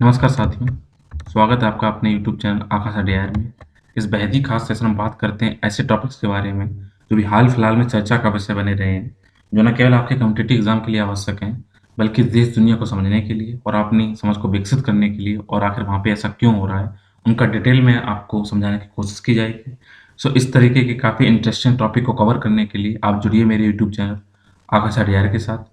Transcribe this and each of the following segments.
नमस्कार साथियों, स्वागत है आपका अपने यूट्यूब चैनल आकाश अडयार में। इस बेहद ही खास सेशन में बात करते हैं ऐसे टॉपिक्स के बारे में जो भी हाल-फिलहाल में चर्चा का विषय बने रहे हैं, जो न केवल आपके कॉम्पिटिटिव एग्ज़ाम के लिए आवश्यक हैं, बल्कि देश दुनिया को समझने के लिए और अपनी समझ को विकसित करने के लिए और आखिर वहाँ पे ऐसा क्यों हो रहा है, उनका डिटेल में आपको समझाने की कोशिश की जाएगी। इस तरीके के काफ़ी इंटरेस्टिंग टॉपिक को कवर करने के लिए आप जुड़िए मेरे यूट्यूब चैनल आकाश अडयार के साथ।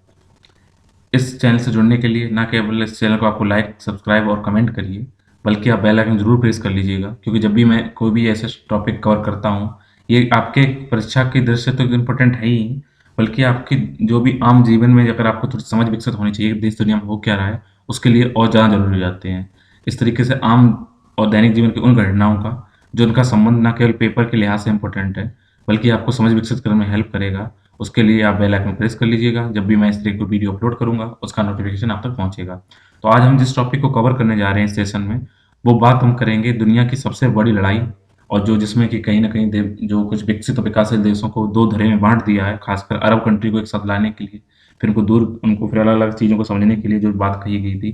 इस चैनल से जुड़ने के लिए ना केवल इस चैनल को आपको लाइक, सब्सक्राइब और कमेंट करिए, बल्कि आप बेल आइकन ज़रूर प्रेस कर लीजिएगा क्योंकि जब भी मैं कोई भी ऐसे टॉपिक कवर करता हूँ, ये आपके परीक्षा की दृष्टि से तो इम्पोर्टेंट है ही, बल्कि आपकी जो भी आम जीवन में अगर आपको थोड़ी समझ विकसित होनी चाहिए, देश दुनिया में हो क्या रहा है, उसके लिए और ज़्यादा ज़रूरी हो जाते हैं। इस तरीके से आम और दैनिक जीवन की उन घटनाओं का, जो उनका संबंध ना केवल पेपर के लिहाज से इम्पोर्टेंट है, बल्कि आपको समझ विकसित करने में हेल्प करेगा, उसके लिए आप बेल आइकन प्रेस कर लीजिएगा। जब भी मैं इस तरह की वीडियो अपलोड करूँगा, उसका नोटिफ़िकेशन आप तक पहुँचेगा। तो आज हम जिस टॉपिक को कवर करने जा रहे हैं इस सेशन में, वो बात हम करेंगे दुनिया की सबसे बड़ी लड़ाई और जो जिसमें कि कहीं न कहीं जो कुछ विकसित और विकासशील देशों को 2 धड़े में बाँट दिया है, खासकर अरब कंट्री को एक साथ लाने के लिए, फिर उनको फिर अलग-अलग चीज़ों को समझने के लिए जो बात कही गई थी।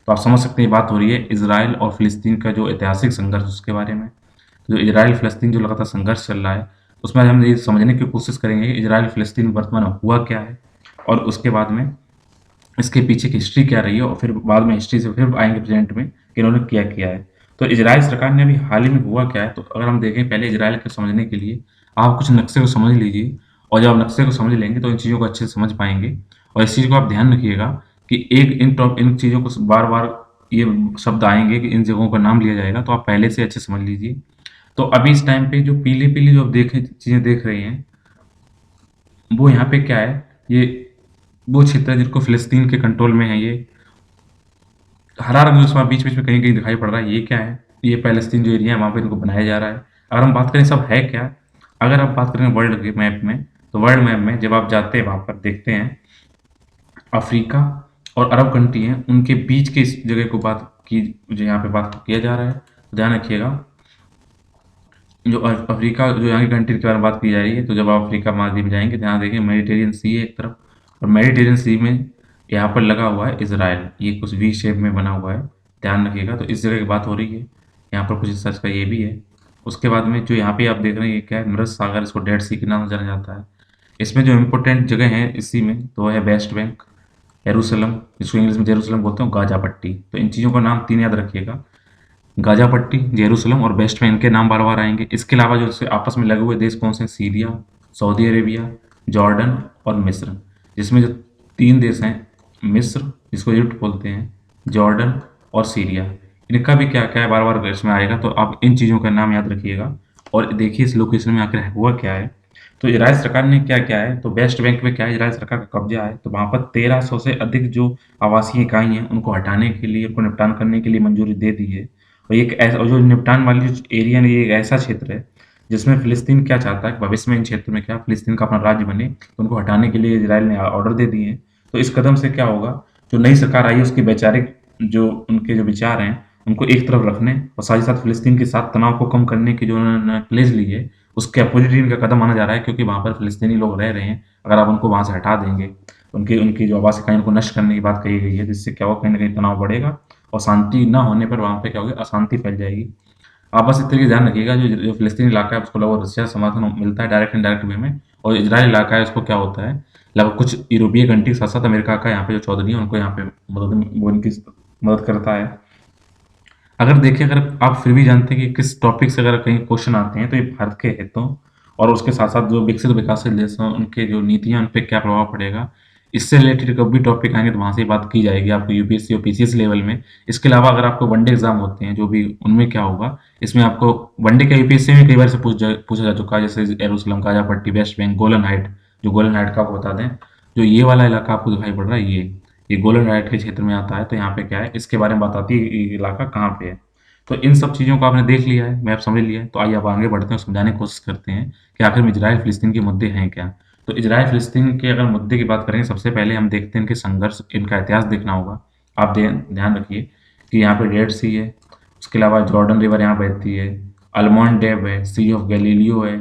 तो आप समझ सकते हैं, ये बात हो रही है इज़राइल और फ़िलिस्तीन का जो ऐतिहासिक संघर्ष उसके बारे में। जो इज़राइल-फ़लस्तीन जो लगातार संघर्ष चल रहा है, उसमें आज हम ये समझने की कोशिश करेंगे कि इज़राइल-फ़लस्तीन वर्तमान में हुआ क्या है और उसके बाद में इसके पीछे की हिस्ट्री क्या रही है और फिर बाद में हिस्ट्री से फिर आएँगे प्रेज़ेंट में कि इन्होंने क्या किया है। तो इज़राइल सरकार ने अभी हाल ही में हुआ क्या है, तो अगर हम देखें पहले इज़राइल को समझने के लिए आप कुछ नक्शे को समझ लीजिए और जब आप नक्शे को समझ लेंगे तो इन चीज़ों को अच्छे से समझ पाएँगे और इस चीज़ को आप ध्यान रखिएगा कि एक इन चीज़ों को बार-बार ये शब्द आएँगे कि इन जगहों का नाम लिया जाएगा, तो आप पहले से अच्छे से समझ लीजिए। तो अभी इस टाइम पे जो पीली-पीली जो आप चीज़ें देख रहे हैं, वो यहाँ पे क्या है, ये वो क्षेत्र है जिनको फ़िलिस्तीन के कंट्रोल में है ये। हरा रंग जो इसमें बीच-बीच में कहीं-कहीं दिखाई पड़ रहा है, ये क्या है? ये पैलेस्टीन जो एरिया है, वहाँ पे इनको बनाया जा रहा है। अगर हम बात करें सब है क्या? अगर आप बात करें वर्ल्ड के मैप में, तो वर्ल्ड मैप में जब आप जाते हैं वहाँ पर देखते हैं, अफ्रीका और अरब कंट्री हैं, उनके बीच की इस जगह को जो यहाँ पे बात किया जा रहा है। तो ध्यान रखिएगा, जो अफ्रीका जो यहाँ की कंट्री के बारे में बात की जा रही है, तो जब आप अफ्रीका महाद्वीप में जाएँगे, तो यहाँ देखिए मेडिटेरियन सी है एक तरफ और मेडिटेरियन सी में यहाँ पर लगा हुआ है इज़राइल, ये कुछ वी शेप में बना हुआ है, ध्यान रखिएगा। तो इस जगह की बात हो रही है, यहाँ पर कुछ रिसर्च का ये भी है। उसके बाद में जो यहाँ पे आप देख रहे हैं, ये क्या है? मृत सागर, इसको डेड सी के नाम से जाना जाता है। इसमें जो इम्पोर्टेंट जगह है इसी में, तो वो है वेस्ट बैंक, यरूशलेम, जिसको इंग्लिश में जेरूशलेम बोलते हैं, गाज़ा पट्टी। तो इन चीज़ों का नाम 3 याद रखिएगा। गाज़ा पट्टी, जेरूसलम और वेस्ट में इनके नाम बार-बार आएँगे। इसके अलावा जो इससे आपस में लगे हुए देश कौन से हैं? सीरिया, सऊदी अरेबिया, जॉर्डन और मिस्र। जिसमें जो 3 देश हैं, मिस्र जिसको इजिप्ट बोलते हैं, जॉर्डन और सीरिया। इनका भी क्या-क्या है बार-बार इसमें आएगा, तो आप इन चीज़ों का नाम याद रखिएगा और देखिए इस लोकेशन में आखिर हुआ क्या है। तो इज़राइल सरकार ने क्या किया है, तो वेस्ट बैंक में क्या है, इज़राइल सरकार का कब्ज़ा है, तो वहाँ पर 1300 से अधिक जो आवासीय इकाई हैं, उनको हटाने के लिए, उनको निपटान करने के लिए मंजूरी दे दी है। और एक ऐसा और जो निपटान वाली जो एरिया है, ये एक ऐसा क्षेत्र है, जिसमें फ़िलिस्तीन क्या चाहता है, भविष्य में इन क्षेत्र में क्या फ़िलिस्तीन का अपना राज्य बने, तो उनको हटाने के लिए इज़राइल ने ऑर्डर दे दिए हैं। तो इस कदम से क्या होगा, जो नई सरकार आई है, उसकी वैचारिक जो उनके जो विचार हैं, उनको एक तरफ रखने और साथ ही साथ फ़िलिस्तीन के साथ तनाव को कम करने की जो उन्होंने प्लेज़ ली है, उसके अपोज़िट ही इनका कदम माना जा रहा है क्योंकि वहाँ पर फ़िलिस्तीनी लोग रह रहे हैं। अगर आप उनको वहाँ से हटा देंगे, उनकी उनकी जो आवास इकाई उनको नष्ट करने की बात कही गई है, जिससे क्या होगा, कहीं न कहीं तनाव बढ़ेगा और शांति ना होने पर वहाँ पे क्या होगी, अशांति फैल जाएगी। आप बस इस तरीके से ध्यान रखिएगा, जो फ़िलिस्तीनी इलाका है उसको लगभग रशिया से समर्थन मिलता है डायरेक्ट इनडायरेक्ट वे में, और इज़राइल इलाका है उसको क्या होता है, लगभग कुछ यूरोपीय कंट्री के साथ-साथ अमेरिका का यहाँ पे जो चौधरी है उनको यहाँ पे वो इनकी मदद करता है। अगर देखिए, अगर आप फिर भी जानते हैं कि किस टॉपिक से अगर कहीं क्वेश्चन आते हैं, तो ये भारत के हितों और उसके साथ-साथ जो विकसित विकासशील देश हैं, उनके जो नीतियाँ उन पे क्या प्रभाव पड़ेगा, इससे रिलेटेड कभी भी टॉपिक आएँगे तो वहाँ से बात की जाएगी आपको यूपीएससी और पीसीएस लेवल में। इसके अलावा अगर आपको वनडे एग्ज़ाम होते हैं, जो भी उनमें क्या होगा, इसमें आपको वनडे का यूपीएससी में कई बार से पूछा जा चुका है, जैसे यरूशलेम, गाज़ा पट्टी, वेस्ट बैंक, गोलन हाइट। जो गोलन हाइट का आपको बता दें, जो ये वाला इलाका आपको दिखाई पड़ रहा है, ये गोलन हाइट के क्षेत्र में आता है, तो यहाँ पे क्या है, इसके बारे में बात आती है, ये इलाका कहाँ पे है। तो इन सब चीज़ों को आपने देख लिया है, मैप समझ लिया है, तो आइए अब आगे बढ़ते हैं और समझाने की कोशिश करते हैं कि आखिर में इज़राइल-फ़िलिस्तीन के मुद्दे हैं क्या? तो इज़राइल-फ़िलिस्तीन के अगर मुद्दे की बात करें, सबसे पहले हम देखते हैं इनके संघर्ष, इनका इतिहास देखना होगा। आप ध्यान रखिए कि यहाँ पे डेड सी है, उसके अलावा जॉर्डन रिवर यहाँ बहती है, अल्मोंड डैम है, सी ऑफ गैलीलियो है,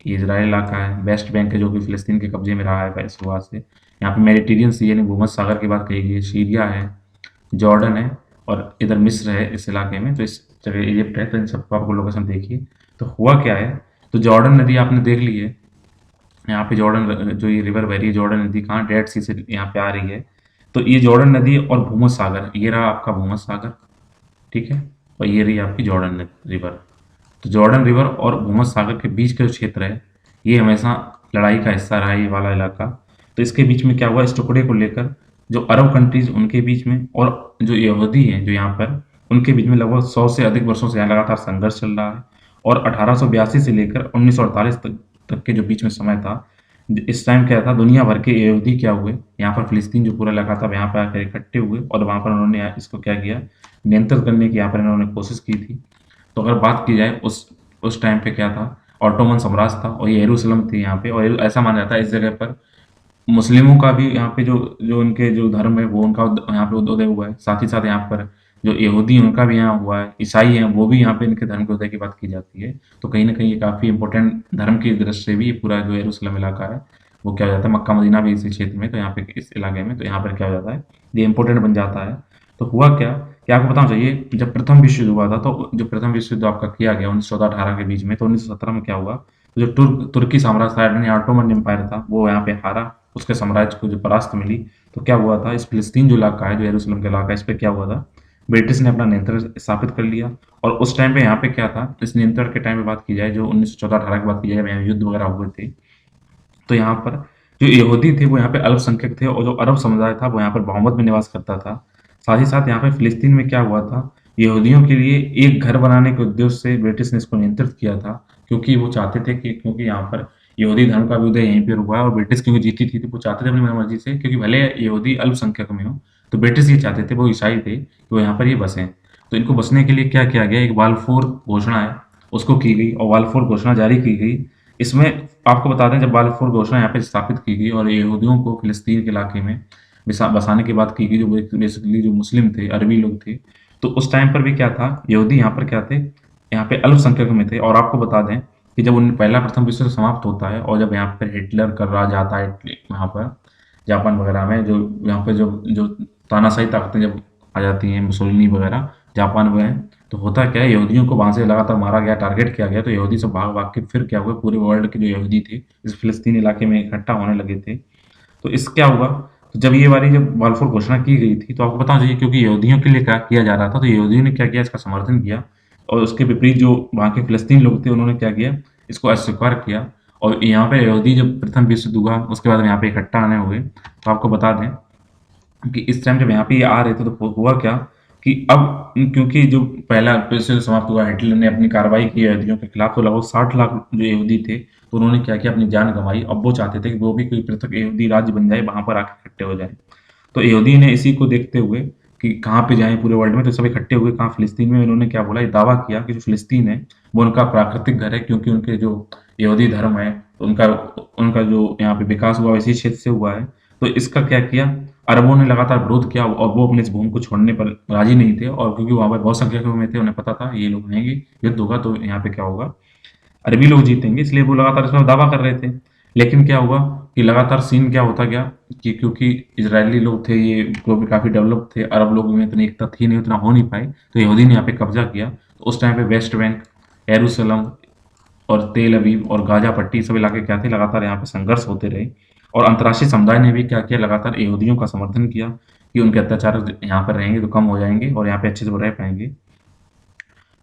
ये इज़राइल इलाका है, वेस्ट बैंक है जो कि फ़िलिस्तीन के कब्जे में रहा है शुरुआत से। यहाँ पे मेडिटेरियन सी यानी भूमध्य सागर की बात कही गई है, सीरिया है, जॉर्डन है और इधर मिस्र है इस इलाके में, तो इस जगह इजिप्ट है, तो इन सबको आपको लोकेशन देखिए। तो हुआ क्या है, तो जॉर्डन नदी आपने देख ली है, यहाँ पे जॉर्डन जो ये रिवर बह रही है, जॉर्डन नदी कहाँ डेड सी से यहाँ पे आ रही है। तो ये जॉर्डन नदी और भूमध्य सागर, ये रहा आपका भूमध्य सागर, ठीक है, और ये रही आपकी जॉर्डन रिवर। तो जॉर्डन रिवर और भूमध्य सागर के बीच का जो क्षेत्र है, ये हमेशा लड़ाई का हिस्सा रहा है, ये वाला इलाका। तो इसके बीच में क्या हुआ, इस टुकड़े को लेकर जो अरब कंट्रीज उनके बीच में और जो यहूदी हैं जो यहाँ पर, उनके बीच में लगभग 100 से अधिक वर्षों से यहाँ लगातार संघर्ष चल रहा है। और 1882 से लेकर 1948 तक के जो बीच में समय था, इस टाइम क्या था, दुनिया भर के यहूदी क्या हुए, यहाँ पर फिलिस्तीन जो पूरा इलाका था यहाँ पर आकर इकट्ठे हुए और वहाँ पर उन्होंने इसको क्या किया, नियंत्रित करने की यहाँ पर इन्होंने कोशिश की थी। तो अगर बात की जाए उस टाइम पे क्या था, ऑटोमन साम्राज्य था और ये यरूशलेम थी यहाँ पे, और ऐसा माना जाता है इस जगह पर मुस्लिमों का भी यहाँ पे जो जो उनके जो धर्म है वो उनका यहाँ पे उदय हुआ है। साथ ही साथ यहाँ पर जो यहूदी हैं उनका भी यहाँ हुआ है, ईसाई हैं वो भी यहाँ पे इनके धर्म के उदय की बात की जाती है। तो कहीं ना कहीं ये काफ़ी इंपॉर्टेंट धर्म की दृष्टि से भी ये पूरा जो यरूशलेम इलाका है वो क्या हो जाता है, मक्का मदीना भी इसी क्षेत्र में, तो यहाँ पे इस इलाके में, तो यहाँ पर क्या हो जाता है, ये इंपॉर्टेंट बन जाता है। तो हुआ क्या कि आपको बताना चाहिए, जब प्रथम विश्व युद्ध हुआ था, तो जो प्रथम विश्व युद्ध आपका किया गया 1914-18 के बीच में, तो 1917 में क्या हुआ, तो जो तुर्की साम्राज्य था यानी ऑटोमन एम्पायर था वो यहाँ पे हारा, उसके साम्राज्य को जो परास्त मिली। तो क्या हुआ था, इस फिलिस्तीन जो इलाका है, जो यरूशलेम का इलाका है, इस पे क्या हुआ था, ब्रिटिश ने अपना नियंत्रण स्थापित कर लिया। और उस टाइम पे यहाँ पे क्या था, इस नियंत्रण के टाइम पे बात की जाए, जो 1914-18 की बात की जाए, यहाँ युद्ध वगैरह हुए थे, तो यहाँ पर जो यहूदी थे वो यहाँ पे अल्पसंख्यक थे और जो अरब समुदाय था वो यहाँ पर बहुमत में निवास करता था। साथ ही साथ यहाँ पे फिलिस्तीन में क्या हुआ था, यहूदियों के लिए एक घर बनाने के उद्देश्य से ब्रिटिश ने इसको नियंत्रित किया था, क्योंकि वो चाहते थे कि क्योंकि यहाँ पर यहूदी धर्म का भी उदय यहीं पर हुआ है और ब्रिटिश क्योंकि जीती थी, तो वो चाहते थे अपनी मर्जी से, क्योंकि भले यहूदी अल्पसंख्यक में हो, तो ब्रिटिश ये चाहते थे, वो ईसाई थे, कि वो यहाँ पर ये बसें। तो इनको बसने के लिए क्या किया गया, एक बाल्फोर घोषणा है उसको की गई और बाल्फोर घोषणा जारी की गई। इसमें आपको बता दें, जब बाल्फोर घोषणा यहाँ पे स्थापित की गई और यहूदियों को फिलिस्तीन के इलाके में बसाने की बात की गई, जो बेसिकली जो मुस्लिम थे, अरबी लोग थे, तो उस टाइम पर भी क्या था, यहूदी यहाँ पर क्या थे, यहाँ पे अल्पसंख्यक में थे। और आपको बता दें कि जब उन पहला प्रथम विश्व युद्ध समाप्त होता है और जब यहाँ पर हिटलर कर रहा जाता है वहाँ पर जापान वगैरह में, जो यहाँ पे जो जो तानाशाही ताकतें जब आ जाती हैं, मुसोलिनी वगैरह जापान में, तो होता क्या है, यहूदियों को वहाँ से लगातार मारा गया, टारगेट किया गया, तो यहूदी सब भाग भाग के फिर क्या हुआ, पूरे वर्ल्ड के जो यहूदी थे इस फिलिस्तीन इलाके में इकट्ठा होने लगे थे। तो इस क्या हुआ, तो जब ये वाली जब बाल्फोर घोषणा की गई थी, तो आपको बताना चाहिए क्योंकि यहूदियों के लिए क्या किया जा रहा था, तो यहूदियों ने क्या किया, इसका समर्थन किया। और उसके विपरीत जो वहाँ के फिलिस्तीन लोग थे उन्होंने क्या किया, इसको अस्वीकार किया। और यहाँ पे यहूदी जब प्रथम विश्व युद्ध हुआ उसके बाद यहाँ पे इकट्ठा आने हुए, तो आपको बता दें कि इस टाइम जब यहाँ पे ये आ रहे थे, तो हुआ क्या कि अब क्योंकि जो पहला विश्व युद्ध समाप्त हुआ, हिटलर ने अपनी कार्रवाई की यहूदियों के खिलाफ, तो लगभग 60 लाख जो यहूदी थे, तो उन्होंने क्या किया, अपनी जान गंवाई। अब वो चाहते थे कि वो भी कोई पृथक यहूदी राज्य बन जाए, वहां पर आके इकट्ठे हो जाए। तो यहूदी ने इसी को देखते हुए कि कहाँ पे जाएं पूरे वर्ल्ड में, तो सब इकट्ठे हुए कहाँ, फिलिस्तीन में। उन्होंने क्या बोला, ये दावा किया कि जो फिलिस्तीन है वो उनका प्राकृतिक घर है, क्योंकि उनके जो यहूदी धर्म है, तो उनका उनका जो यहाँ पे विकास हुआ इसी क्षेत्र से हुआ है। तो इसका क्या किया, अरबों ने लगातार विरोध किया और वो अपने इस भूमि को छोड़ने पर राजी नहीं थे, और क्योंकि वहाँ पर बहुत संख्यक में थे, उन्हें पता था ये लोग रहेंगे, युद्ध होगा तो यहाँ पे क्या होगा, अरबी लोग जीतेंगे, इसलिए वो लगातार इसमें दावा कर रहे थे। लेकिन क्या हुआ कि लगातार सीन क्या होता गया कि क्योंकि इजरायली लोग थे, ये लोग भी काफ़ी डेवलप थे, अरब लोगों में इतनी एकता थी नहीं, उतना हो नहीं पाए, तो यहूदी ने यहाँ पे कब्जा किया। तो उस टाइम पे वेस्ट बैंक, यरूशलेम और तेल अवीव और गाजा पट्टी सब इलाके क्या थे, लगातार यहाँ पे संघर्ष होते रहे। और अंतर्राष्ट्रीय समुदाय ने भी क्या किया, लगातार यहूदियों का समर्थन किया कि उनके अत्याचार यहाँ पर रहेंगे तो कम हो जाएंगे और यहाँ पे अच्छे से रह पाएंगे।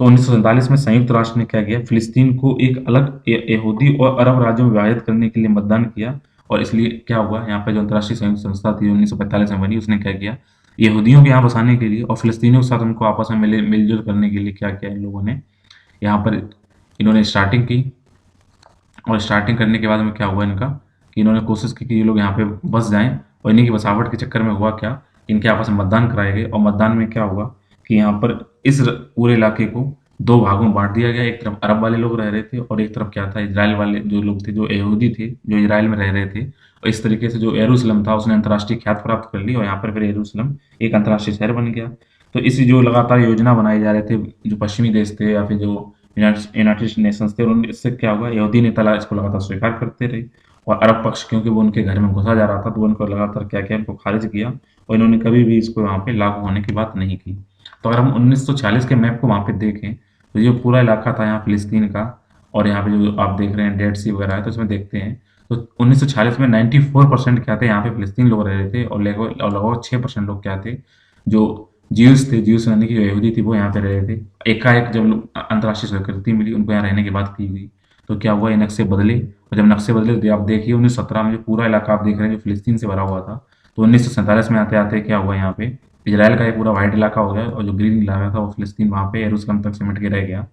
तो 1947 में संयुक्त राष्ट्र ने क्या किया, फिलिस्तीन को एक अलग यहूदी और अरब राज्यों में विभाजित करने के लिए मतदान किया। और इसलिए क्या हुआ, यहाँ पे जो अंतर्राष्ट्रीय संयुक्त संस्था थी 1945 में बनी, उसने क्या किया, यहूदियों को यहाँ बसाने के लिए और फिलिस्तीनियों के साथ उनको आपस में मिलजुल करने के लिए क्या किया, इन लोगों ने यहाँ पर इन्होंने स्टार्टिंग की। और स्टार्टिंग करने के बाद में क्या हुआ इनका, कि इन्होंने कोशिश की कि ये लोग यहाँ पे बस जाएं, और इन्हीं की बसावट के चक्कर में हुआ क्या, इनके आपस में मतदान कराए गए और मतदान में क्या हुआ कि यहाँ पर पूरे इलाके को दो भागों में बांट दिया गया। एक तरफ अरब वाले लोग रह रहे थे और एक तरफ क्या था, इजराइल वाले जो लोग थे, जो यहूदी थे, जो इजराइल में रह रहे थे। और इस तरीके से जो यरूशलेम था उसने अंतर्राष्ट्रीय ख्याति प्राप्त कर ली और यहाँ पर फिर यरूशलेम एक अंतर्राष्ट्रीय शहर बन गया। तो इसी जो लगातार योजना बनाए जा रहे थे, जो पश्चिमी देश थे या फिर जो यूनाइटेड नेशंस थे, उन्होंने इससे क्या हुआ, यहूदी ने तला इसको लगातार स्वीकार करते रहे। और अरब पक्ष क्योंकि वो उनके घर में घुसा जा रहा था, तो उनको लगातार क्या किया, इनको खारिज किया और इन्होंने कभी भी इसको वहाँ पे लागू होने की बात नहीं की। तो अगर हम 1946 के मैप को वहाँ पे देखें, तो ये पूरा इलाका था यहाँ फ़िलिस्तीन का, और यहाँ पे जो आप देख रहे हैं डेड सी वगैरह है, तो इसमें देखते हैं तो 1946 में 94% क्या थे, यहाँ पे फ़िलिस्तीन लोग रह रहे थे, और लगभग 6% लोग क्या थे, जो ज्यूज़ थे, ज्यूज़ यानी कि जो यहूदी थी, वो यहाँ पे रह रहे थे। एकाएक जब अंतर्राष्ट्रीय स्वीकृति मिली, उनको यहाँ रहने की बात की गई, तो क्या हुआ, ये नक्शे बदले, और जब नक्शे बदले तो आप देखिए 1917 में जो पूरा इलाका आप देख रहे हैं जो फ़िलिस्तीन से भरा हुआ था, तो 1947 में आते-आते क्या हुआ, यहाँ पे इजराइल का ये पूरा वाइट इलाका हो गया, और जो ग्रीन इलाका था वो फ़िलिस्तीन वहाँ पे यरूशलेम तक सिमट के रह गया।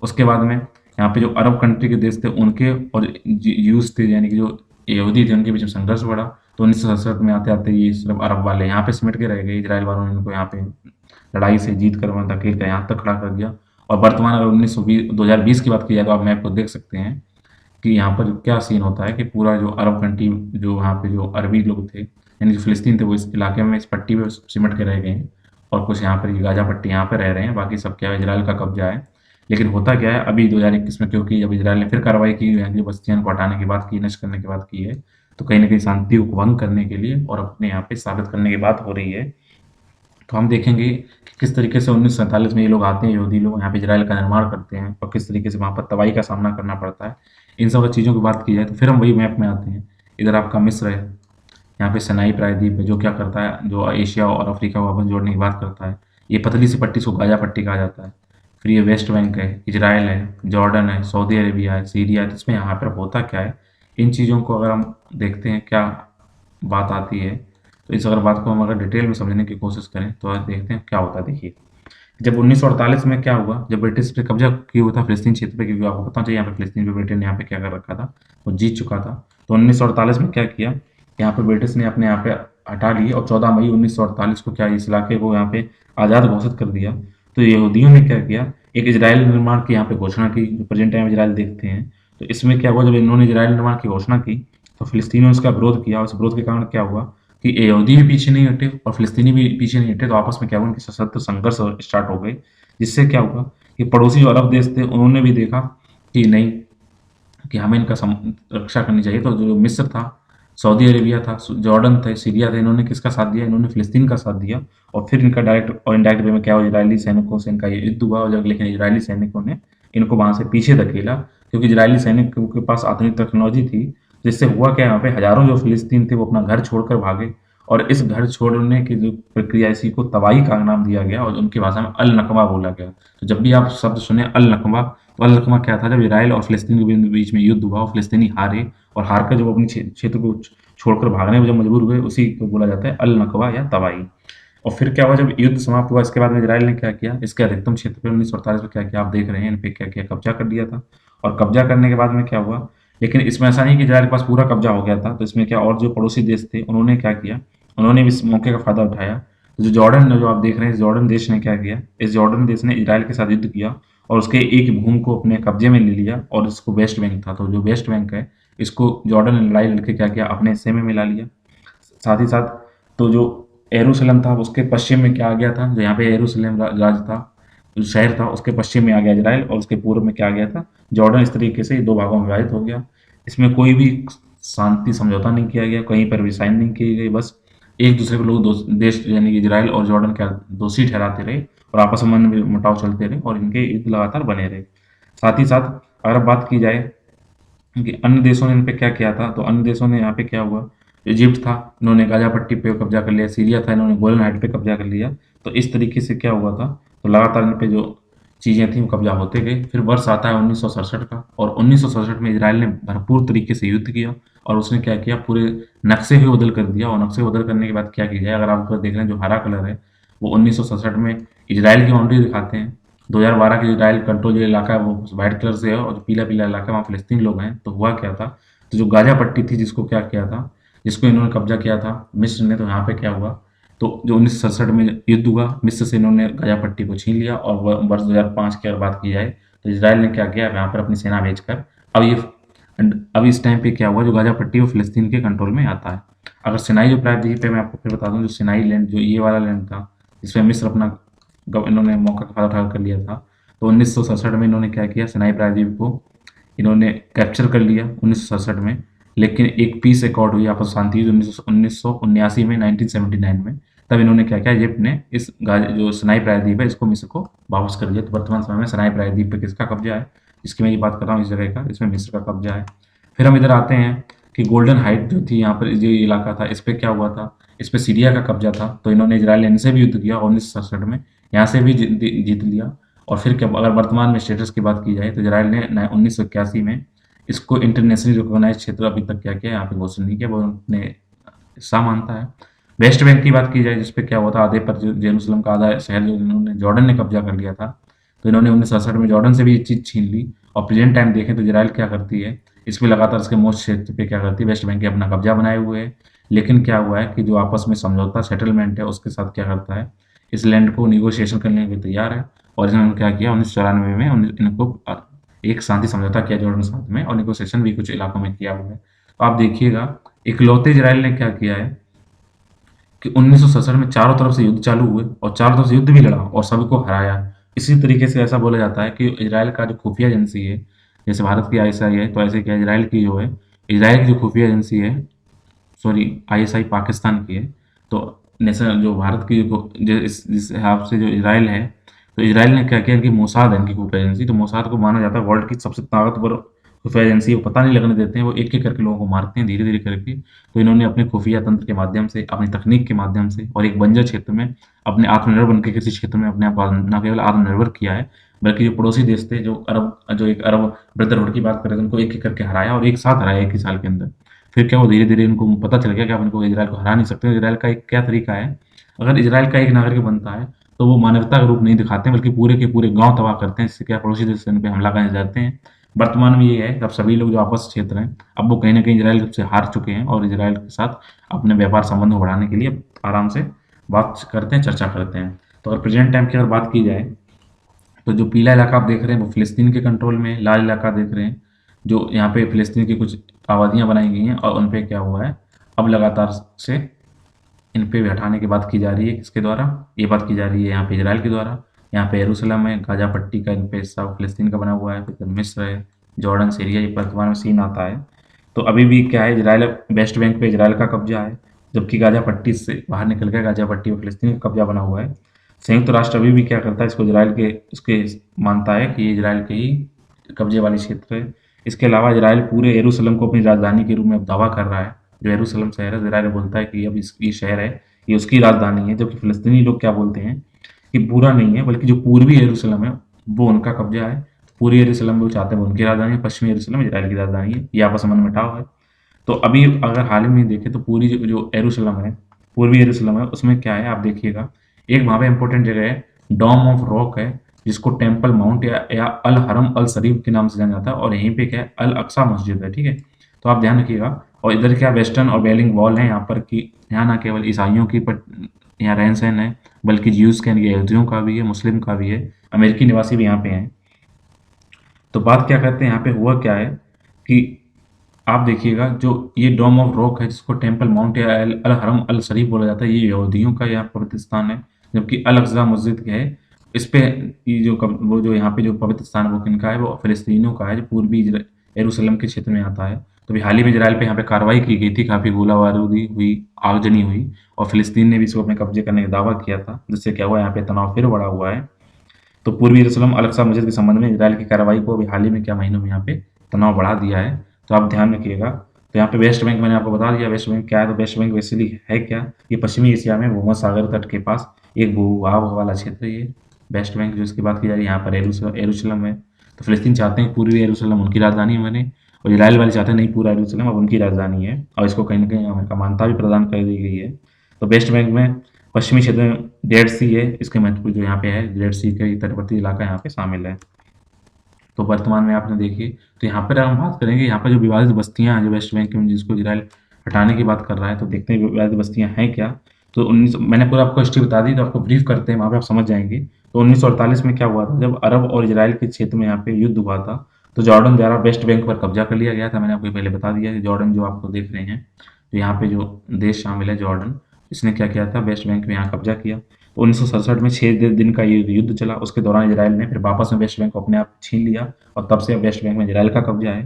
उसके बाद में यहाँ पे जो अरब कंट्री के देश थे उनके और यूज थे, यानी कि जो यहूदी थे, उनके बीच में संघर्ष बढ़ा। तो 1967 में आते-आते ये सिर्फ अरब वाले यहाँ पे सिमट के रह गए, इजराइल वालों ने इनको यहाँ पे लड़ाई से जीत कर वहाँ धकेल कर यहाँ तक खड़ा कर दिया। और वर्तमान अगर 2020 की बात की जाए, तो आप मैप को देख सकते हैं कि यहाँ पर क्या सीन होता है कि पूरा जो अरब कंट्री, जो वहाँ पे जो अरबी लोग थे, यानी जो फ़िलिस्तीन थे, वो इस इलाके में इस पट्टी पे सिमट के रह गए हैं, और कुछ यहाँ पर ये गाज़ा पट्टी यहाँ पे रह रहे हैं, बाकी सब क्या है, इजराइल का कब्ज़ा है। लेकिन होता क्या है, अभी 2021 में, क्योंकि जब इजराइल ने फिर कार्रवाई की, यहाँ की बस्तियों को हटाने की बात की, नष्ट करने की बात की है, तो कहीं न कहीं शांति को भंग करने के लिए और अपने यहाँ पे साबित करने की बात हो रही है। तो हम देखेंगे कि किस तरीके से 1947 में ये लोग आते हैं, यहूदी लोग यहाँ पे इजराइल का निर्माण करते हैं, और किस तरीके से वहाँ पर तबाही का सामना करना पड़ता है। इन सब चीज़ों की बात की जाए, तो फिर हम वही मैप में आते हैं। इधर आपका मिस्र है, यहाँ पे सिनाई प्रायद्वीप है, जो क्या करता है, जो एशिया और अफ्रीका को आपस जोड़ने की बात करता है। ये पतली सी पट्टी, इसको गाजा पट्टी कहा जाता है। फिर ये वेस्ट बैंक है, इजराइल है, जॉर्डन है, सऊदी अरेबिया है, सीरिया है। तो इसमें यहाँ पर होता क्या है, इन चीज़ों को अगर हम देखते हैं क्या बात आती है, तो इस अगर बात को हम अगर डिटेल में समझने की कोशिश करें, तो आज देखते हैं क्या होता है। देखिए, जब 1948 में क्या हुआ, जब ब्रिटिश पे कब्जा किया हुआ था फ़िलिस्तीन क्षेत्र पे, क्योंकि आपको पता चाहिए यहाँ पे फ़िलिस्तीन पे ब्रिटेन ने यहाँ पे क्या कर रखा था, वो जीत चुका था। तो 1948 में क्या किया, यहाँ पे ब्रिटिश ने अपने यहाँ पे हटा लिए, और 14 मई 1948 को क्या इस इलाके को यहाँ पे आज़ाद घोषित कर दिया। तो यहूदियों ने क्या किया, एक इजराइल निर्माण की यहाँ पे घोषणा की, जो प्रेजेंट टाइम इजराइल देखते हैं। तो इसमें क्या हुआ, जब इन्होंने इजराइल निर्माण की घोषणा की, तो फ़िलिस्तीनियों ने उसका विरोध किया, और इस विरोध के कारण क्या हुआ कि यहूदी भी पीछे नहीं हटे और फ़िलिस्तीनी भी पीछे नहीं हटे, तो आपस में क्या हुआ, उनके सशस्त्र संघर्ष स्टार्ट हो गए। जिससे क्या हुआ कि पड़ोसी जो अरब देश थे, उन्होंने भी देखा कि नहीं, कि हमें इनका रक्षा करनी चाहिए। तो जो मिस्र था, सऊदी अरेबिया था, जॉर्डन थे, सीरिया था, इन्होंने किसका साथ दिया, इन्होंने फ़िलिस्तीन का साथ दिया। और फिर इनका डायरेक्ट और इनडायरेक्ट वे में क्या हुआ, इजरायली सैनिकों से इनका ये युद्ध हुआ, और लेकिन इजरायली सैनिकों ने इनको वहाँ से पीछे धकेला, क्योंकि इजरायली सैनिकों के पास आधुनिक टेक्नोलॉजी थी। जिससे हुआ क्या, यहाँ पे हज़ारों जो फ़िलिस्तीन थे, वो अपना घर छोड़कर भागे, और इस घर छोड़ने की जो प्रक्रिया, इसी को तबाही का नाम दिया गया, और उनकी भाषा में अल नकबा बोला गया। तो जब भी आप शब्द सुने अल नकबा, तो अल नकबा क्या था, जब इजराइल और फ़िलिस्तीन के बीच में युद्ध हुआ और फ़िलिस्तीनी हारे, और हारकर जब अपने क्षेत्र को छोड़कर भागने में जब मजबूर हुए, उसी को बोला जाता है अल नकबा या तबाही। और फिर क्या हुआ, जब युद्ध समाप्त हुआ, इसके बाद में इजराइल ने क्या किया, इसके अधिकतम क्षेत्र पे 1948 में क्या किया, आप देख रहे हैं, इन पे क्या किया, कब्जा कर लिया था। और कब्जा करने के बाद में क्या हुआ, लेकिन इसमें ऐसा नहीं कि इजराइल के पास पूरा कब्जा हो गया था। तो इसमें क्या, और जो पड़ोसी देश थे, उन्होंने क्या किया, उन्होंने भी इस मौके का फ़ायदा उठाया। तो जो जॉर्डन, जो आप देख रहे हैं, इस जॉर्डन देश ने क्या किया, इस जॉर्डन देश ने इजराइल के साथ युद्ध किया, और उसके एक भूमि को अपने कब्जे में ले लिया, और इसको वेस्ट बैंक था, तो जो वेस्ट बैंक है, इसको जॉर्डन ने लड़ाई लड़के क्या किया, अपने हिस्से में मिला लिया। साथ ही साथ तो जो यरूशलेम था, उसके पश्चिम में क्या आ गया था, जो यहाँ पे यरूशलेम राज था, जो शहर था, उसके पश्चिम में आ गया इजराइल, और उसके पूर्व में क्या आ गया था, जॉर्डन। इस तरीके से ये दो भागों में विभाजित हो गया। इसमें कोई भी शांति समझौता नहीं किया गया, कहीं पर भी साइन नहीं किए गए, बस एक दूसरे को लोग देश यानी कि इजराइल और जॉर्डन क्या दोषी ठहराते रहे, और आपस में मुटाव चलते रहे, और इनके युद्ध लगातार बने रहे। साथ ही साथ अगर बात की जाए कि अन्य देशों ने इन पे क्या किया था, तो अन्य देशों ने यहाँ पे क्या हुआ, इजिप्ट था, इन्होंने गाजा पट्टी पे कब्जा कर लिया, सीरिया था, इन्होंने गोलन हाइट पे कब्जा कर लिया। तो इस तरीके से क्या हुआ था, तो लगातार इन पे जो चीज़ें थी वो कब्जा होते गए। फिर वर्ष आता है 1967 का, और 1967 में इजराइल ने भरपूर तरीके से युद्ध किया, और उसने क्या किया, पूरे नक्शे ही बदल कर दिया। और नक्शे बदल करने के बाद क्या किया जाए, अगर आप देख रहे हैं, जो हरा कलर है, वो 1967 में इजराइल की बाउंड्री दिखाते हैं। 2012 के इजराइल कंट्रोल जो इलाका है, वो व्हाइट कलर से है, और जो पीला पीला इलाका है, वहाँ फ़िलिस्तीन लोग हैं। तो हुआ क्या था, तो जो गाजा पट्टी थी, जिसको क्या किया था, जिसको इन्होंने कब्जा किया था मिस्र ने, तो यहाँ पे क्या हुआ, तो जो 1967 में युद्ध हुआ, मिस्र से इन्होंने गाजा पट्टी को छीन लिया। और वर्ष 2005 की अगर बात की जाए, तो इसराइल ने क्या किया, यहाँ पर अपनी सेना भेजकर अब ये अब इस टाइम पे क्या हुआ, जो गाजा पट्टी वो फ़िलिस्तीन के कंट्रोल में आता है। अगर सिनाई जो प्रायद्वीप पे मैं आपको फिर बता दूँ, जो सिनाई लैंड, जो ये वाला लैंड था, जिसमें मिस्र अपना इन्होंने मौका का फ़ायदा उठा कर लिया था, तो 1967 में इन्होंने क्या किया, सिनाई प्रायद्वीप को इन्होंने कैप्चर कर लिया 1967 में। लेकिन एक पीस एकॉर्ड हुई, आपस शांति हुई 1979 में, 1979 में, तब इन्होंने क्या किया, इजिप्ट ने इस जो सिनाई प्रायद्वीप है इसको मिस्र को वापस कर दिया। तो वर्तमान समय में सिनाई प्रायद्वीप पे किसका कब्जा है, इसकी मैं ये बात कर रहा हूँ, इस जगह का, इसमें मिस्र का कब्जा है। फिर हम इधर आते हैं कि गोल्डन हाइट जो थी यहाँ पर, जो इलाका था, इस पर क्या हुआ था, इस पर सीरिया का कब्जा था। तो इन्होंने इजराइल ने इनसे भी युद्ध किया 1967 में, यहाँ से भी जीत लिया। और फिर क्या, अगर वर्तमान में स्टेटस की बात की जाए तो इजराइल ने 1981 में इसको इंटरनेशनली रिकॉग्नाइज क्षेत्र अभी तक क्या किया, यहाँ पे घोषणा नहीं किया, वो अपने हिस्सा मानता है। वेस्ट बैंक की बात की जाए, जिसपे क्या हुआ था, आधे पर जेरूसलम का आधा शहर जो इन्होंने जॉर्डन ने कब्जा कर लिया था। तो इन्होंने 1967 में जॉर्डन से भी ये चीज़ छीन ली। और प्रेजेंट टाइम देखें तो इजराइल क्या करती है, इस पे लगातार इसके मोस्ट क्षेत्र पे क्या करती है, वेस्ट बैंक के अपना कब्जा बनाए हुए है। लेकिन क्या हुआ है कि जो आपस में समझौता सेटलमेंट है उसके साथ क्या करता है, इस लैंड को निगोशिएशन करने के लिए तैयार है। और इन्होंने क्या किया, 1994 में इनको एक शांति समझौता किया जॉर्डन के साथ में, और निगोशिएशन भी कुछ इलाकों में किया हुआ है। तो आप देखिएगा, इकलौते इजराइल ने क्या किया है कि 1967 में चारों तरफ से युद्ध चालू हुए और चारों तरफ से युद्ध भी लड़ा और सभी को हराया। इसी तरीके से ऐसा बोला जाता है कि इजराइल का जो खुफिया एजेंसी है, जैसे भारत की आईएसआई है, तो ऐसे क्या इजराइल की जो है, इजराइल की जो खुफिया एजेंसी है, सॉरी आईएसआई पाकिस्तान की है। तो नेशनल जो भारत की जिस हिसाब से जो इजराइल है, तो इजराइल ने क्या किया, इनकी मोसाद है, इनकी खुफिया एजेंसी। तो मोसाद को माना जाता है वर्ल्ड की सबसे ताकतवर खुफिया एजेंसी है। वो पता नहीं लगने देते हैं, वो एक एक करके लोगों को मारते हैं धीरे धीरे करके। तो इन्होंने अपने खुफिया तंत्र के माध्यम से, अपनी तकनीक के माध्यम से और एक बंजर क्षेत्र में अपने आत्मनिर्भर बनकर किसी क्षेत्र में अपने आप न केवल आत्मनिर्भर किया है, बल्कि जो पड़ोसी देश थे, जो एक अरब ब्रदरहुड की बात करें, तो उनको एक एक करके हराया, और एक साथ हराया एक ही साल के अंदर। फिर क्या, वो धीरे धीरे इनको पता चल गया कि आप इनको इजराइल को हरा नहीं सकते। इजराइल का एक क्या तरीका है, अगर इजराइल का एक नागरिक बनता है तो वो मानवता का रूप नहीं दिखाते हैं, बल्कि पूरे के पूरे गांव तबाह करते हैं, जिससे क्या पड़ोसी देश इन पे हमला करने जाते हैं। वर्तमान में ये है कि अब सभी लोग जो आपस क्षेत्र हैं, अब वो कहीं ना कहीं इजराइल से हार चुके हैं, और इजराइल के साथ अपने व्यापार संबंध बढ़ाने के लिए आराम से बात करते हैं, चर्चा करते हैं। तो अगर प्रेजेंट टाइम की अगर बात की जाए, तो जो पीला इलाका आप देख रहे हैं वो फिलिस्तीन के कंट्रोल में है, लाल इलाका देख रहे हैं जो यहाँ पे फिलिस्तीन की कुछ आबादियाँ बनाई गई हैं, और उन पे क्या हुआ है, अब लगातार से इन पे भी हटाने की बात की जा रही है। किसके द्वारा, ये बात की जा रही है यहाँ पे इजराइल के द्वारा। यहाँ पे यरूशलेम है, गाजा पट्टी का इन पे हिस्सा फिलिस्तीन का बना हुआ है, फिर मिस्र है, जॉर्डन, सीरिया, ये वर्तमान में सीन आता है। तो अभी भी क्या है, इजराइल, वेस्ट बैंक पे इजराइल का कब्जा है, जबकि गाजा पट्टी से बाहर निकल गया, गाजा पट्टी में फिलिस्तीन का कब्जा बना हुआ है। संयुक्त राष्ट्र अभी भी क्या करता है, इसको इजराइल के उसके मानता है कि ये इजराइल के ही कब्जे वाली क्षेत्र है। इसके अलावा इजराइल पूरे यरूशलेम को अपनी राजधानी के रूप में अब दावा कर रहा है। जो यरूशलेम शहर है, इजराइल बोलता है कि अब ये शहर है, ये उसकी राजधानी है। जबकि फिलिस्तीनी लोग क्या बोलते हैं कि पूरा नहीं है, बल्कि जो पूर्वी यरूशलेम है वो उनका कब्जा है। पूर्वी यरूशलेम वो चाहते हैं वो उनकी राजधानी है, पश्चिमी यरूशलेम इजराइल की राजधानी है। ये आपस में मनमुटाव है। तो अभी अगर हाल ही में देखें तो पूरी जो यरूशलेम है, पूर्वी यरूशलेम है, उसमें क्या है आप देखिएगा, एक वहाँ पे इंपॉर्टेंट जगह है, डॉम ऑफ रॉक है, जिसको टेम्पल माउंट या अल हरम अल शरीफ के नाम से जाना जाता है, और यहीं पे क्या है, अल अक्सा मस्जिद है, ठीक है। तो आप ध्यान रखिएगा। और इधर क्या, वेस्टर्न और वेलिंग वॉल है यहाँ पर, कि यहाँ ना केवल ईसाइयों की यहाँ रहन सहन है, बल्कि ज्यूज के, यहूदियों का भी है, मुस्लिम का भी है, अमेरिकी निवासी भी यहाँ पे हैं। तो बात क्या करते हैं, यहाँ पे हुआ क्या है कि आप देखिएगा, जो ये डोम ऑफ रॉक है, जिसको टेम्पल माउंट या अल हरम अल शरीफ बोला जाता है, ये यहूदियों का यहाँ पवित्र स्थान है। जबकि अल अक्सा मस्जिद क्या है, इस पे ये वो जो यहाँ पे जो पवित्र स्थान है वो किनका है, वो फिलिस्तीनियों का है, जो पूर्वी यरूशलेम के क्षेत्र में आता है। तो अभी हाल ही में इजराइल पे यहाँ पे कार्रवाई की गई थी, काफ़ी गोलाबारूदी हुई, आगजनी हुई, और फिलिस्तीन ने भी इसको अपने कब्जे करने का दावा किया था, जिससे क्या हुआ, यहाँ पे तनाव फिर बढ़ा हुआ है। तो पूर्वी यरूशलेम अल अक्सा मस्जिद के संबंध में इजराइल की कार्रवाई को अभी हाल ही में क्या महीनों में यहाँ पे तनाव बढ़ा दिया है। तो आप ध्यान रखिएगा। तो यहाँ पे वेस्ट बैंक मैंने आपको बता दिया, वेस्ट बैंक क्या है। तो वेस्ट बैंक बेसिकली है क्या, ये पश्चिमी एशिया में भूमध्य सागर तट के पास एक भूभाग वाला क्षेत्र है। ये वेस्ट बैंक जो इसकी बात की जा रही है, यहाँ पर यरूशलेम है। तो फिलिस्तीन चाहते हैं पूर्वी यरूशलेम उनकी राजधानी बने, और इजराइल वाले चाहते हैं नहीं, पूरा यरूशलेम अब उनकी राजधानी है, और इसको कहीं ना कहीं अमेरिका मान्यता भी प्रदान कर दी गई है। तो वेस्ट बैंक में पश्चिमी क्षेत्र में डेड सी है, इसके महत्वपूर्ण जो यहाँ पे है, डेड सी के तटवर्ती इलाका यहाँ पे शामिल है। तो वर्तमान में आपने देखी, तो यहाँ पर हम बात करेंगे, यहाँ पर जो विवादित बस्तियाँ हैं जो वेस्ट बैंक में, जिसको इजराइल हटाने की बात कर रहा है, तो देखते हैं विवादित बस्तियाँ हैं क्या। तो 19 मैंने पूरा आपको हिस्ट्री बता दी, तो आपको ब्रीफ करते हैं, वहाँ पे आप समझ जाएंगे। तो 1948 में क्या हुआ था, जब अरब और इजराइल के क्षेत्र में यहाँ पे युद्ध हुआ था, तो जॉर्डन द्वारा वेस्ट बैंक पर कब्जा कर लिया गया था। मैंने आपको पहले बता दिया है, जॉर्डन जो आपको देख रहे हैं, तो यहाँ पे जो देश शामिल है जॉर्डन, इसने क्या किया था, वेस्ट बैंक में यहाँ कब्जा किया। 1967 में 6 दिन का ये युद्ध चला, उसके दौरान इजराइल ने फिर वापस में वेस्ट बैंक को अपने आप छीन लिया, और तब से वेस्ट बैंक में इजराइल का कब्जा है।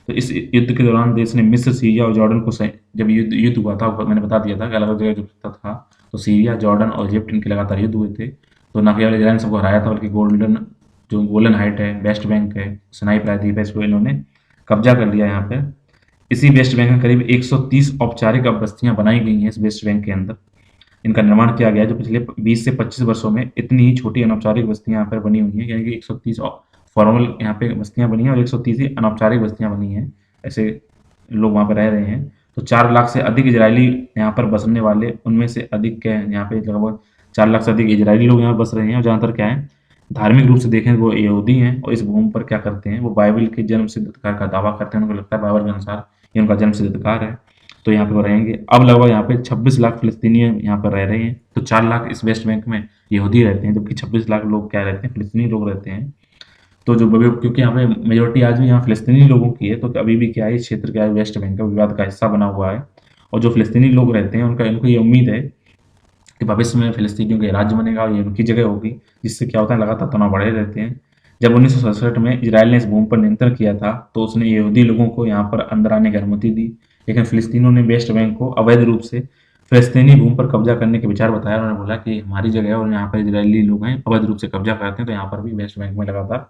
तो इस युद्ध के दौरान देश ने मिस्र, सीरिया और जॉर्डन को जब युद्ध हुआ था, मैंने बता दिया था कि अलग अलग जगह जो था, तो सीरिया, जॉर्डन और इजिप्ट इनके लगातार युद्ध हुए थे। तो न केवल इजराइल ने सबको हराया था, बल्कि गोल्डन हाइट है, वेस्ट बैंक है, सिनाई प्रायद्वीप है, इसको इन्होंने कब्जा कर लिया यहाँ पे। इसी वेस्ट बैंक में करीब 130 औपचारिक अब बस्तियां बनाई गई हैं इस वेस्ट बैंक के अंदर। इनका निर्माण किया गया है, जो पिछले 20 से 25 वर्षों में इतनी ही छोटी अनौपचारिक बस्तियां यहाँ पर बनी हुई हैं, यानी कि 130 फॉर्मल यहाँ पे बस्तियां बनी हैं और 130 ही अनौपचारिक बस्तियां बनी हैं। ऐसे लोग वहाँ पर रह रहे हैं। तो 4 लाख से अधिक इजरायली यहाँ पर बसने वाले, उनमें से अधिक क्या है, यहाँ पे लगभग 4 लाख से अधिक इजरायली लोग यहाँ बस रहे हैं। और ज़्यादातर क्या है, धार्मिक रूप से देखें वो यहूदी हैं, और इस भूमि पर क्या करते हैं, वो बाइबल के जन्म सिद्ध अधिकार का दावा करते हैं। उनको लगता है बाइबल के अनुसार ये उनका जन्म सिद्ध अधिकार है, तो यहाँ पे वो रहेंगे। अब लगभग यहाँ पे 26 लाख फिलिस्तीनी यहाँ पर रह रहे हैं। तो 4 लाख इस वेस्ट बैंक में यहूदी रहते हैं, जबकि 26 लाख लोग क्या रहते हैं, फिलिस्तीनी लोग रहते हैं। तो जो क्योंकि यहाँ पे मेजोरिटी आज भी यहाँ फिलिस्तीनी लोगों की है, तो अभी भी क्या है, इस क्षेत्र क्या है, वेस्ट बैंक का विवाद का हिस्सा बना हुआ है। और जो फिलिस्तीनी लोग रहते हैं उनका इनको ये उम्मीद है कि भविष्य में फिलिस्तीनियों का राज्य बनेगा और ये उनकी जगह होगी, जिससे क्या होता है, लगातार तनाव बढ़े रहते हैं। जब 1967 में इजराइल ने इस भूमि पर नियंत्रण किया था, तो उसने यहूदी लोगों को यहाँ पर अंदर आने की अनुमति दी, लेकिन फिलिस्तीनियों ने वेस्ट बैंक को अवैध रूप से फिलिस्तीनी भूमि पर कब्जा करने के विचार बताया। उन्होंने बोला कि हमारी जगह है और यहाँ पर इजरायली लोग हैं, अवैध रूप से कब्जा करते हैं। तो यहाँ पर भी वेस्ट बैंक में लगातार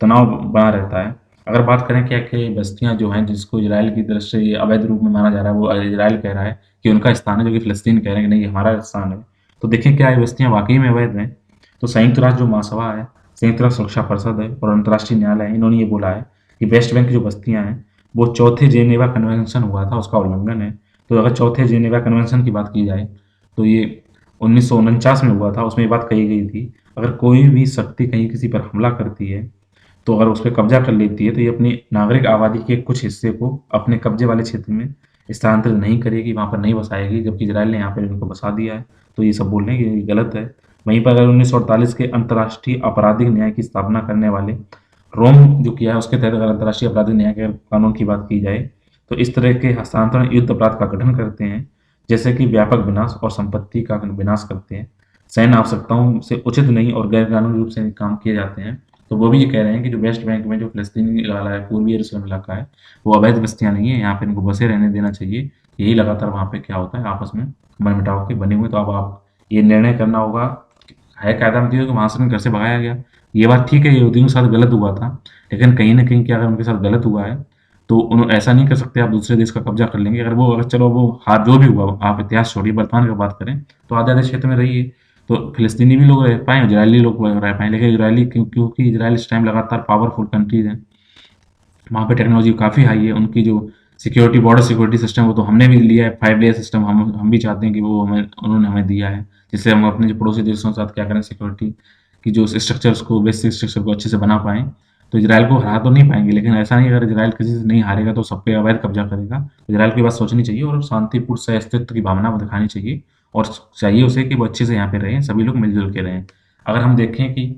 तनाव बना रहता है। अगर बात करें क्या कि बस्तियां जो हैं जिसको इजराइल की तरफ से ये अवैध रूप में माना जा रहा है, वो इजराइल कह रहा है कि उनका स्थान है, जो कि फिलिस्तीन कह रहे हैं कि नहीं, ये हमारा स्थान है। तो देखें क्या ये बस्तियां वाकई में अवैध हैं। तो संयुक्त राष्ट्र जो महासभा है, संयुक्त राष्ट्र सुरक्षा परिषद है और अंतर्राष्ट्रीय न्यायालय है, इन्होंने ये बोला है कि वेस्ट बैंक की जो बस्तियां हैं वो चौथे जेनेवा कन्वेंशन हुआ था, उसका उल्लंघन है। तो अगर चौथे जेनेवा कन्वेंशन की बात की जाए, तो ये 1949 में हुआ था, उसमें ये बात कही गई थी, अगर कोई भी शक्ति कहीं किसी पर हमला करती है, तो अगर उस पे कब्जा कर लेती है, तो ये अपनी नागरिक आबादी के कुछ हिस्से को अपने कब्जे वाले क्षेत्र में स्थानांतरित नहीं करेगी, वहाँ पर नहीं बसाएगी, जबकि इजराइल ने यहाँ पर उनको बसा दिया है। तो ये सब बोल रहे हैं कि ये गलत है। वहीं पर अगर 1948 के अंतर्राष्ट्रीय आपराधिक न्याय की स्थापना करने वाले रोम जो किया है, उसके तहत अगर अंतर्राष्ट्रीय आपराधिक न्याय के कानून की बात की जाए, तो इस तरह के हस्तांतरण युद्ध अपराध का गठन करते हैं, जैसे कि व्यापक विनाश और संपत्ति का विनाश करते हैं, सैन्य आवश्यकताओं से उचित नहीं और गैर कानूनी रूप से काम किए जाते हैं। तो वो भी ये कह रहे हैं कि जो वेस्ट बैंक में जो फिलिस्तीनी इलाका है, पूर्वी यरूशलेम इलाका है, वो अवैध बस्तियां नहीं है, यहाँ पे इनको बसे रहने देना चाहिए। यही लगातार वहाँ पे क्या होता है, आपस में मनमुटाव के बने हुए। तो अब आप ये निर्णय करना होगा, है कायदा में दिया कि वहाँ से घर से भगाया गया, ये बात ठीक है, यहूदियों के साथ गलत हुआ था, लेकिन कहीं ना कहीं क्या, अगर उनके साथ गलत हुआ है तो उन्होंने ऐसा नहीं कर सकते आप दूसरे देश का कब्जा कर लेंगे। अगर चलो वो हाथ जो भी हुआ, आप इतिहास छोड़िए, वर्तमान की बात करें तो आधे आधे क्षेत्र में रहिए, तो फिलिस्तीनी भी लोग रह पाएँ, इजरायली लोग रह पाएँ, लेकिन इजरायली क्योंकि इजराइल इस टाइम लगातार पावरफुल कंट्रीज है, वहाँ पे टेक्नोलॉजी काफ़ी हाई है, उनकी जो सिक्योरिटी, बॉर्डर सिक्योरिटी सिस्टम, वो तो हमने भी लिया है, 5 लेयर सिस्टम हम भी चाहते हैं कि वो उन्होंने हमें दिया है, जिससे हम अपने जो पड़ोसी देशों के साथ क्या करें, सिक्योरिटी की जो स्ट्रक्चर्स को, बेसिक स्ट्रक्चर को अच्छे से बना पाएँ। तो इजराइल को हरा तो नहीं पाएंगे, लेकिन ऐसा नहीं, अगर इजराइल किसी से नहीं हारेगा तो सब पे अवैध कब्जा करेगा। तो इजराइल की बात सोचनी चाहिए और शांतिपूर्ण सह अस्तित्व की भावना वो दिखानी चाहिए, और चाहिए उसे कि वो अच्छे से यहाँ पे रहें, सभी लोग मिलजुल के रहें। अगर हम देखें कि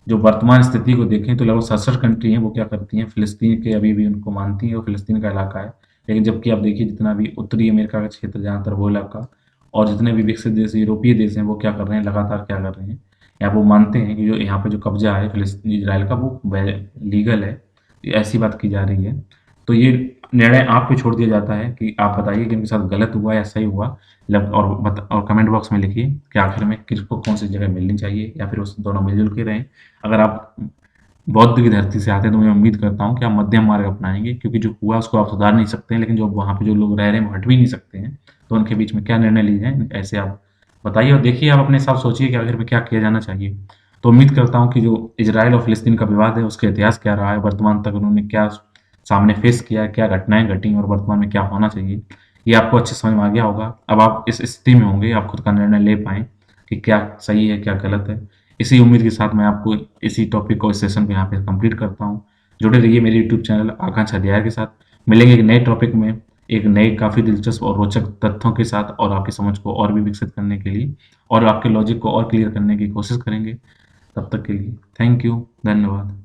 जो वर्तमान स्थिति को देखें, तो लगभग 67 कंट्री हैं, वो क्या करती हैं, फिलिस्तीन के अभी भी उनको मानती हैं, वो फिलिस्तीन का इलाका है। लेकिन जबकि आप देखिए, जितना भी उत्तरी अमेरिका का क्षेत्र, ज़्यादातर वो इलाका, और जितने भी विकसित देश, यूरोपीय देश हैं, वो क्या कर रहे हैं, लगातार क्या कर रहे हैं, या वो मानते हैं कि जो यहाँ पे जो कब्जा है फिलिस्तीन इजराइल का, वो लीगल है, ऐसी बात की जा रही है। तो ये निर्णय आप पे छोड़ दिया जाता है कि आप बताइए कि इनके साथ गलत हुआ या सही हुआ। और कमेंट बॉक्स में लिखिए कि आखिर में किसको कौन सी जगह मिलनी चाहिए, या फिर उस दोनों मिलजुल के रहें। अगर आप बौद्ध की धरती से आते हैं, तो मैं उम्मीद करता हूँ कि आप मध्यम मार्ग अपनाएंगे, क्योंकि जो हुआ उसको आप सुधार नहीं सकते हैं, लेकिन जो वहाँ पे जो लोग रह रहे हैं वो हट भी नहीं सकते हैं। तो उनके बीच में क्या निर्णय लिए जाए, ऐसे आप बताइए और देखिए, आप अपने हिसाब से सोचिए कि आखिर में क्या किया जाना चाहिए। तो उम्मीद करता हूँ कि जो इजराइल और फिलिस्तीन का विवाद है, उसका इतिहास क्या रहा है, वर्तमान तक उन्होंने क्या सामने फेस किया है, क्या घटनाएं घटी और वर्तमान में क्या होना चाहिए, ये आपको अच्छे समझ में आ गया होगा। अब आप इस स्थिति में होंगे, आप खुद का निर्णय ले पाएँ कि क्या सही है, क्या गलत है। इसी उम्मीद के साथ मैं आपको इसी टॉपिक को, इस सेशन को यहाँ पे कंप्लीट करता हूँ। जुड़े रहिए मेरे यूट्यूब चैनल आकांक्षा अध्याय के साथ। मिलेंगे एक नए टॉपिक में, एक नए काफ़ी दिलचस्प और रोचक तथ्यों के साथ, और आपकी समझ को और भी विकसित करने के लिए और आपके लॉजिक को और क्लियर करने की कोशिश करेंगे। तब तक के लिए थैंक यू, धन्यवाद।